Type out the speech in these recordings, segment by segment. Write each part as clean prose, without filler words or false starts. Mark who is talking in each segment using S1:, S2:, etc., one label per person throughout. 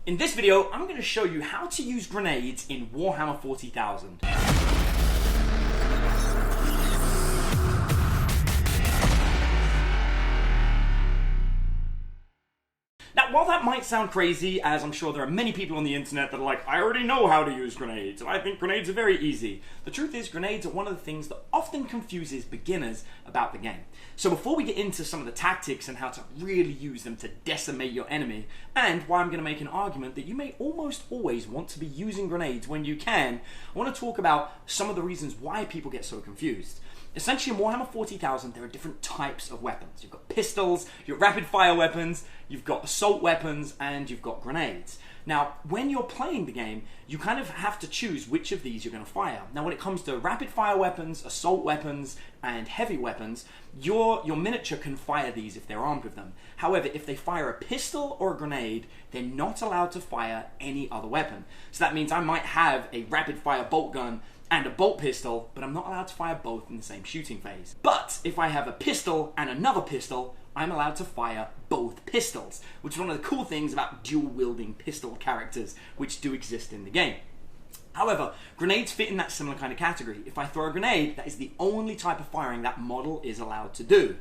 S1: In this video, I'm going to show you how to use grenades in Warhammer 40,000. Now, while that might sound crazy, as I'm sure there are many people on the internet that are like, I already know how to use grenades, and I think grenades are very easy. The truth is, grenades are one of the things that often confuses beginners about the game. So before we get into some of the tactics and how to really use them to decimate your enemy, and why I'm going to make an argument that you may almost always want to be using grenades when you can, I want to talk about some of the reasons why people get so confused. Essentially, in Warhammer 40,000, there are different types of weapons. You've got pistols, you've got rapid-fire weapons, you've got assault weapons, and you've got grenades. Now, when you're playing the game, you kind of have to choose which of these you're going to fire. Now, when it comes to rapid-fire weapons, assault weapons, and heavy weapons, your miniature can fire these if they're armed with them. However, if they fire a pistol or a grenade, they're not allowed to fire any other weapon. So that means I might have a rapid-fire bolt gun and a bolt pistol, but I'm not allowed to fire both in the same shooting phase. But if I have a pistol and another pistol, I'm allowed to fire both pistols, which is one of the cool things about dual-wielding pistol characters, which do exist in the game. However, grenades fit in that similar kind of category. If I throw a grenade, that is the only type of firing that model is allowed to do.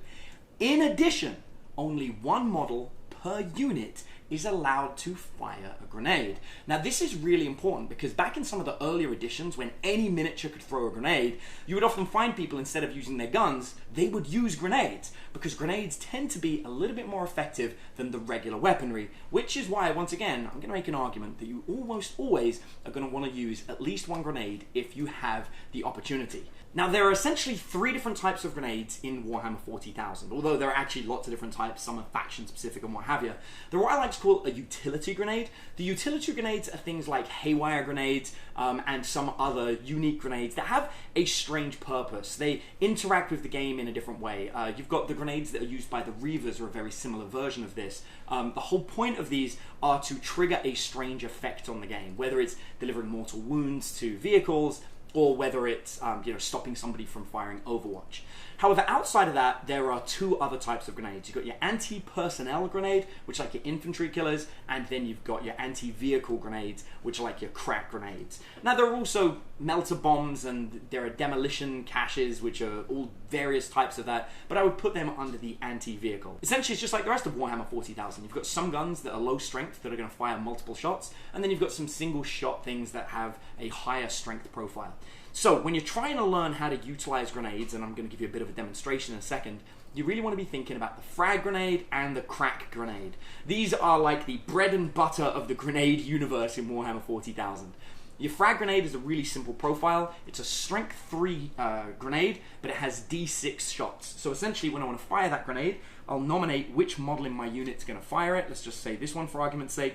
S1: In addition, only one model per unit is allowed to fire a grenade. Now, this is really important because back in some of the earlier editions, when any miniature could throw a grenade, you would often find people, instead of using their guns, they would use grenades, because grenades tend to be a little bit more effective than the regular weaponry, which is why, once again, I'm going to make an argument that you almost always are going to want to use at least one grenade if you have the opportunity. Now, there are essentially three different types of grenades in Warhammer 40,000, although there are actually lots of different types, some are faction-specific and what have you. They're what I like to call a utility grenade. The utility grenades are things like haywire grenades and some other unique grenades that have a strange purpose. They interact with the game in a different way. You've got the grenades that are used by the Reavers, are a very similar version of this. The whole point of these are to trigger a strange effect on the game, whether it's delivering mortal wounds to vehicles, or whether it's stopping somebody from firing Overwatch. However, outside of that, there are two other types of grenades. You've got your anti-personnel grenade, which are like your infantry killers, and then you've got your anti-vehicle grenades, which are like your crack grenades. Now, there are also Melta Bombs, and there are demolition caches, which are all various types of that, but I would put them under the anti-vehicle. Essentially, it's just like the rest of Warhammer 40,000. You've got some guns that are low strength that are going to fire multiple shots, and then you've got some single shot things that have a higher strength profile. So when you're trying to learn how to utilize grenades, and I'm going to give you a bit of a demonstration in a second, you really want to be thinking about the frag grenade and the crack grenade. These are like the bread and butter of the grenade universe in Warhammer 40,000. Your frag grenade is a really simple profile. It's a strength 3 grenade, but it has D6 shots. So essentially, when I want to fire that grenade, I'll nominate which model in my unit's going to fire it. Let's just say this one for argument's sake.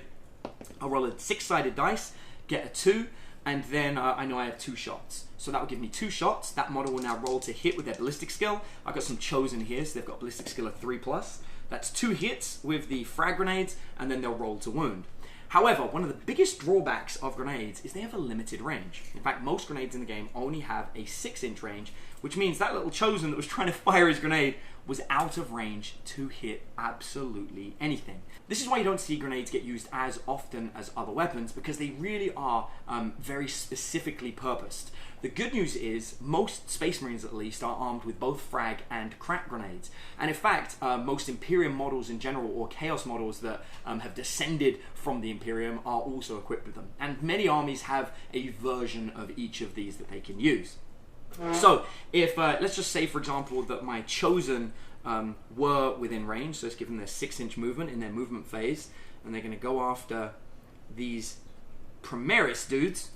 S1: I'll roll a 6-sided dice, get a 2, and then I know I have 2 shots. So that will give me 2 shots. That model will now roll to hit with their ballistic skill. I've got some chosen here, so they've got ballistic skill of 3+. That's 2 hits with the frag grenades, and then they'll roll to wound. However, one of the biggest drawbacks of grenades is they have a limited range. In fact, most grenades in the game only have a 6-inch range, which means that little chosen that was trying to fire his grenade was out of range to hit absolutely anything. This is why you don't see grenades get used as often as other weapons, because they really are very specifically purposed. The good news is most Space Marines, at least, are armed with both frag and crack grenades. And in fact, most Imperium models in general, or Chaos models that have descended from the Imperium, are also equipped with them. And many armies have a version of each of these that they can use. So, if, let's just say, for example, that my chosen were within range, so let's give them their 6-inch movement in their movement phase, and they're going to go after these Primaris dudes,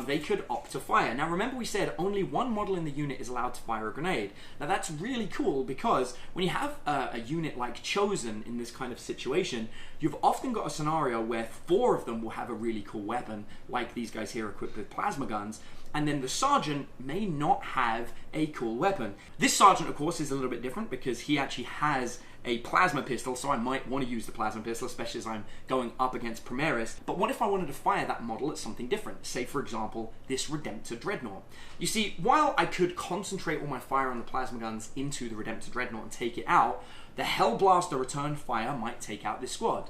S1: they could opt to fire. Now remember, we said only one model in the unit is allowed to fire a grenade. Now that's really cool, because when you have a unit like Chosen in this kind of situation, you've often got a scenario where 4 of them will have a really cool weapon, like these guys here equipped with plasma guns, and then the sergeant may not have a cool weapon. This sergeant, of course, is a little bit different because he actually has a plasma pistol, so I might want to use the plasma pistol, especially as I'm going up against Primaris. But what if I wanted to fire that model at something different? Say, for example, this Redemptor Dreadnought. You see, while I could concentrate all my fire on the plasma guns into the Redemptor Dreadnought and take it out, the Hellblaster Return Fire might take out this squad.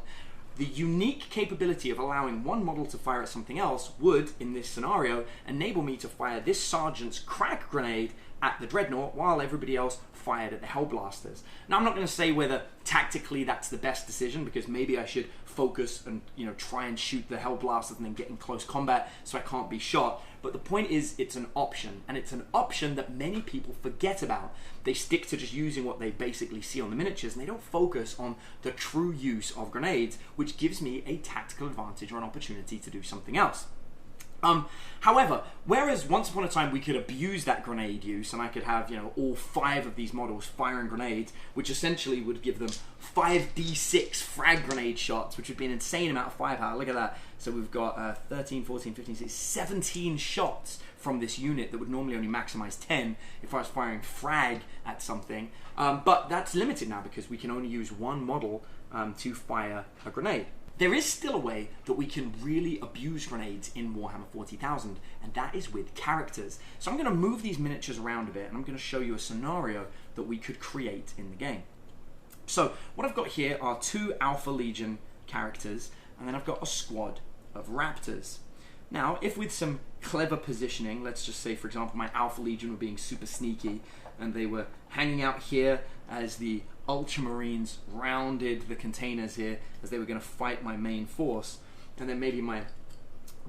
S1: the unique capability of allowing one model to fire at something else would, in this scenario, enable me to fire this sergeant's crack grenade at the dreadnought while everybody else fired at the Hellblasters. Now, I'm not going to say whether tactically that's the best decision, because maybe I should focus and try and shoot the Hellblasters and then get in close combat so I can't be shot. But the point is, it's an option, and it's an option that many people forget about. They stick to just using what they basically see on the miniatures, and they don't focus on the true use of grenades, which gives me a tactical advantage or an opportunity to do something else. However, whereas once upon a time we could abuse that grenade use, and I could have, all 5 of these models firing grenades, which essentially would give them 5d6 frag grenade shots, which would be an insane amount of firepower. Look at that. So we've got 13, 14, 15, 16, 17 shots from this unit that would normally only maximize 10 if I was firing frag at something. But that's limited now because we can only use one model to fire a grenade. There is still a way that we can really abuse grenades in Warhammer 40,000, and that is with characters. So I'm going to move these miniatures around a bit, and I'm going to show you a scenario that we could create in the game. So what I've got here are 2 Alpha Legion characters, and then I've got a squad of Raptors. Now, if with some clever positioning, let's just say, for example, my Alpha Legion were being super sneaky, and they were hanging out here as the Ultramarines rounded the containers here as they were going to fight my main force, and then maybe my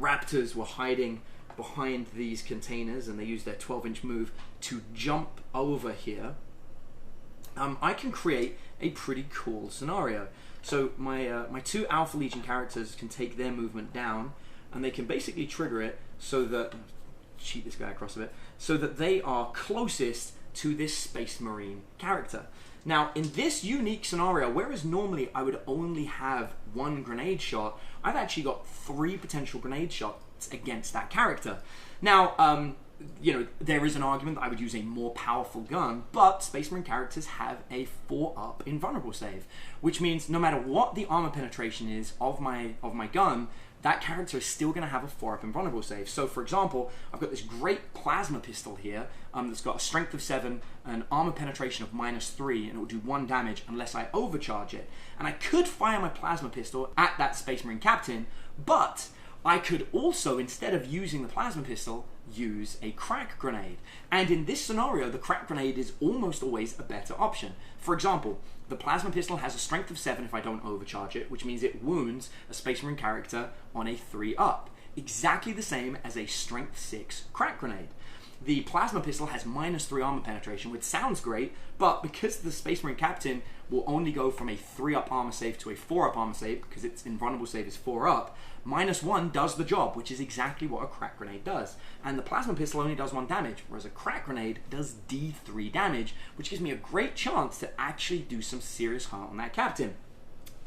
S1: Raptors were hiding behind these containers and they used their 12-inch move to jump over here, I can create a pretty cool scenario. So my 2 Alpha Legion characters can take their movement down, and they can basically trigger it so that, cheat this guy across a bit, so that they are closest to this Space Marine character. Now, in this unique scenario, whereas normally I would only have 1 grenade shot, I've actually got 3 potential grenade shots against that character. Now, there is an argument that I would use a more powerful gun, but Space Marine characters have a 4-up invulnerable save, which means no matter what the armor penetration is of my gun, that character is still going to have a 4-up invulnerable save. So, for example, I've got this great plasma pistol here that's got a strength of 7, an armor penetration of -3, and it will do 1 damage unless I overcharge it. And I could fire my plasma pistol at that Space Marine captain, but I could also, instead of using the plasma pistol, use a crack grenade. And in this scenario, the crack grenade is almost always a better option. For example, the plasma pistol has a strength of 7 if I don't overcharge it, which means it wounds a Space Marine character on a 3-up. Exactly the same as a strength 6 crack grenade. The plasma pistol has -3 armor penetration, which sounds great, but because the Space Marine captain will only go from a 3-up armor save to a 4-up armor save, because its invulnerable save is 4-up, -1 does the job, which is exactly what a crack grenade does. And the plasma pistol only does 1 damage, whereas a crack grenade does D3 damage, which gives me a great chance to actually do some serious harm on that captain.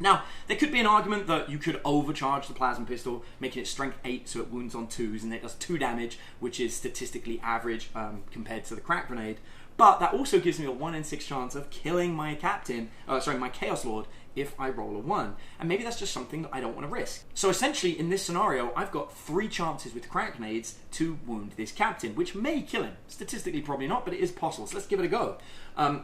S1: Now, there could be an argument that you could overcharge the plasma pistol, making it strength 8 so it wounds on 2s, and it does 2 damage, which is statistically average compared to the crack grenade. But that also gives me a 1 in 6 chance of killing my my Chaos Lord, if I roll a 1. And maybe that's just something that I don't want to risk. So essentially, in this scenario, I've got 3 chances with crack grenades to wound this captain, which may kill him. Statistically, probably not, but it is possible. So let's give it a go.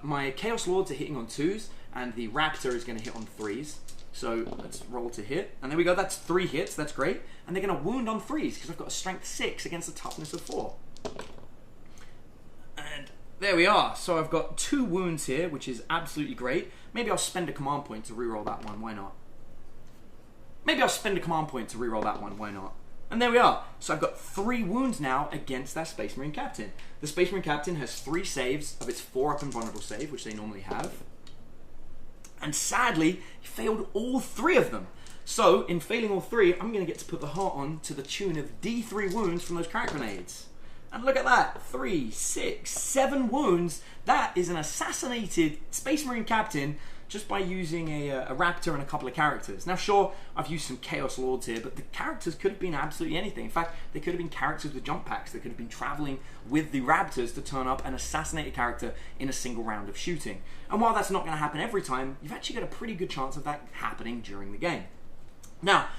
S1: My Chaos Lords are hitting on 2s, and the Raptor is going to hit on 3s. So let's roll to hit. And there we go, that's 3 hits, that's great. And they're going to wound on 3s, because I've got a strength 6 against a toughness of 4. And there we are. So I've got 2 wounds here, which is absolutely great. Maybe I'll spend a command point to reroll that one, why not? And there we are. So I've got 3 wounds now against that Space Marine captain. The Space Marine captain has 3 saves of its 4-up invulnerable save, which they normally have. And sadly, he failed all 3 of them. So, in failing all 3, I'm going to get to put the heart on to the tune of D3 wounds from those crack grenades. And look at that, 3, 6, 7 wounds. That is an assassinated Space Marine captain just by using a Raptor and a couple of characters. Now sure, I've used some Chaos Lords here, but the characters could have been absolutely anything. In fact, they could have been characters with jump packs. They could have been traveling with the Raptors to turn up and assassinate a character in a single round of shooting. And while that's not going to happen every time, you've actually got a pretty good chance of that happening during the game. Now,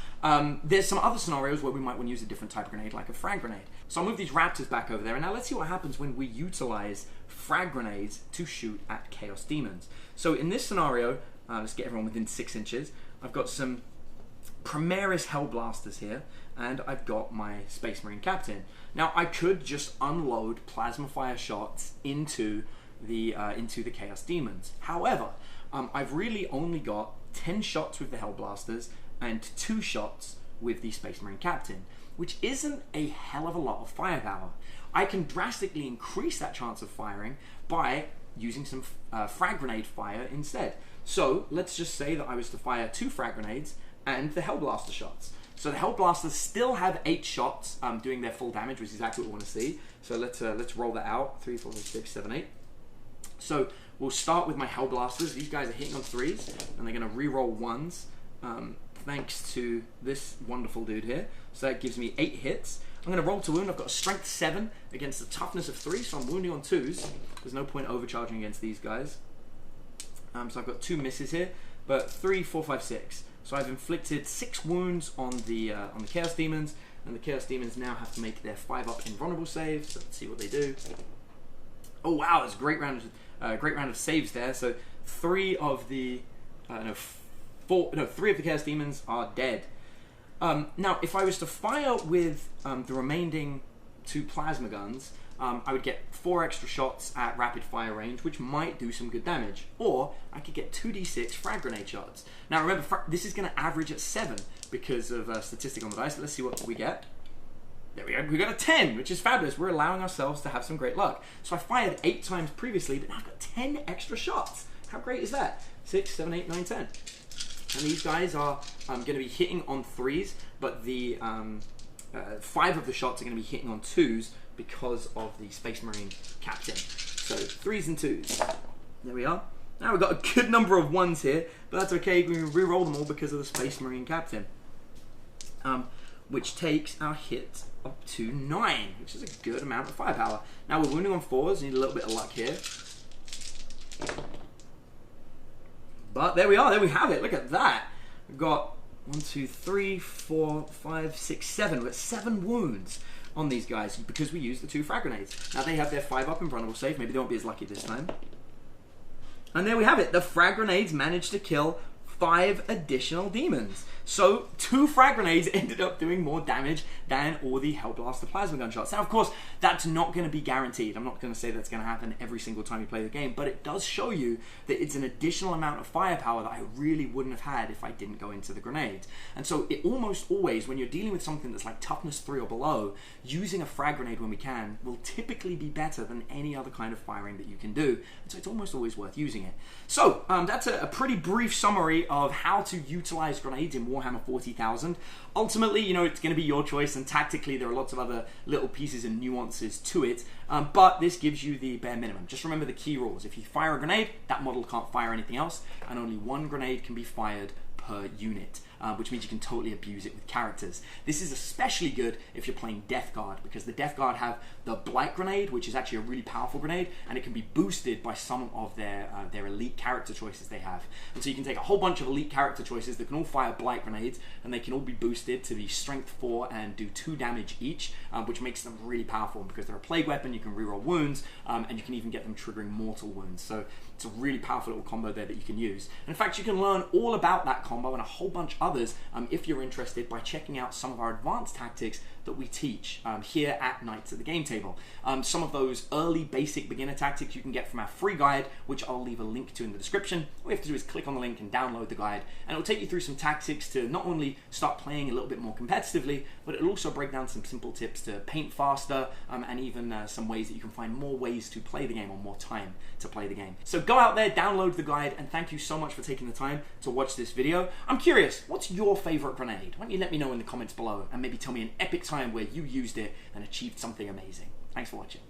S1: there's some other scenarios where we might want to use a different type of grenade, like a frag grenade. So I'll move these Raptors back over there, and now let's see what happens when we utilize frag grenades to shoot at Chaos Demons. So in this scenario, let's get everyone within 6 inches. I've got some Primaris Hellblasters here, and I've got my Space Marine Captain. Now I could just unload plasma fire shots into the Chaos Demons. However, I've really only got 10 shots with the Hellblasters and 2 shots with the Space Marine Captain, which isn't a hell of a lot of firepower. I can drastically increase that chance of firing by using some frag grenade fire instead. So let's just say that I was to fire 2 frag grenades and the Hellblaster shots. So the Hellblasters still have 8 shots doing their full damage, which is exactly what we want to see. So let's roll that out. 3, 4, 5, 6, 7, 8. So we'll start with my Hellblasters. These guys are hitting on 3s, and they're going to re-roll 1s, thanks to this wonderful dude here. So that gives me 8 hits. I'm going to roll to wound. I've got a strength 7 against a toughness of 3, so I'm wounding on 2s. There's no point overcharging against these guys. So I've got 2 misses here, but 3, 4, 5, 6. So I've inflicted 6 wounds on the Chaos Demons, and the Chaos Demons now have to make their 5-up invulnerable saves. So let's see what they do. Oh wow, it's a great round of saves there. So 3 of the Chaos Demons are dead. Now, if I was to fire with the remaining 2 plasma guns, I would get 4 extra shots at rapid fire range, which might do some good damage. Or I could get 2d6 frag grenade shots. Now remember, this is going to average at 7 because of a statistic on the dice. Let's see what we get. There we go. We got a 10, which is fabulous. We're allowing ourselves to have some great luck. So I fired 8 times previously, but now I've got 10 extra shots. How great is that? 6, 7, 8, 9, 10. And these guys are going to be hitting on 3s, but the 5 of the shots are going to be hitting on 2s because of the Space Marine Captain. So 3s and 2s. There we are. Now we've got a good number of 1s here, but that's okay. We can re-roll them all because of the Space Marine Captain. Which takes our hit up to 9, which is a good amount of firepower. Now we're wounding on 4s, need a little bit of luck here. But there we are, there we have it, look at that. We've got 1, 2, 3, 4, 5, 6, 7. We've got 7 wounds on these guys because we used the 2 frag grenades. Now they have their 5-up invulnerable save, maybe they won't be as lucky this time. And there we have it, the frag grenades managed to kill 5 additional demons. So 2 frag grenades ended up doing more damage than all the Hellblaster plasma gun shots. Now of course, that's not going to be guaranteed. I'm not going to say that's going to happen every single time you play the game, but it does show you that it's an additional amount of firepower that I really wouldn't have had if I didn't go into the grenades. And so it almost always, when you're dealing with something that's like toughness 3 or below, using a frag grenade when we can will typically be better than any other kind of firing that you can do. And so it's almost always worth using it. So that's a pretty brief summary of how to utilize grenades in Warhammer 40,000. Ultimately, you know, it's going to be your choice, and tactically there are lots of other little pieces and nuances to it, but this gives you the bare minimum. Just remember the key rules. If you fire a grenade, that model can't fire anything else, and only 1 grenade can be fired per unit, which means you can totally abuse it with characters. This is especially good if you're playing Death Guard, because the Death Guard have the Blight Grenade, which is actually a really powerful grenade, and it can be boosted by some of their elite character choices they have. And so you can take a whole bunch of elite character choices that can all fire Blight Grenades, and they can all be boosted to the Strength 4 and do 2 damage each, which makes them really powerful. And because they're a plague weapon, you can reroll wounds, and you can even get them triggering mortal wounds. So it's a really powerful little combo there that you can use. And in fact, you can learn all about that combo and a whole bunch others if you're interested by checking out some of our advanced tactics that we teach here at Knights at the Game Table. Some of those early basic beginner tactics you can get from our free guide, which I'll leave a link to in the description. All you have to do is click on the link and download the guide, and it'll take you through some tactics to not only start playing a little bit more competitively, but it'll also break down some simple tips to paint faster, and even some ways that you can find more ways to play the game or more time to play the game. So go out there, download the guide, and thank you so much for taking the time to watch this video. I'm curious, what's your favorite grenade? Why don't you let me know in the comments below, and maybe tell me an epic time where you used it and achieved something amazing. Thanks for watching.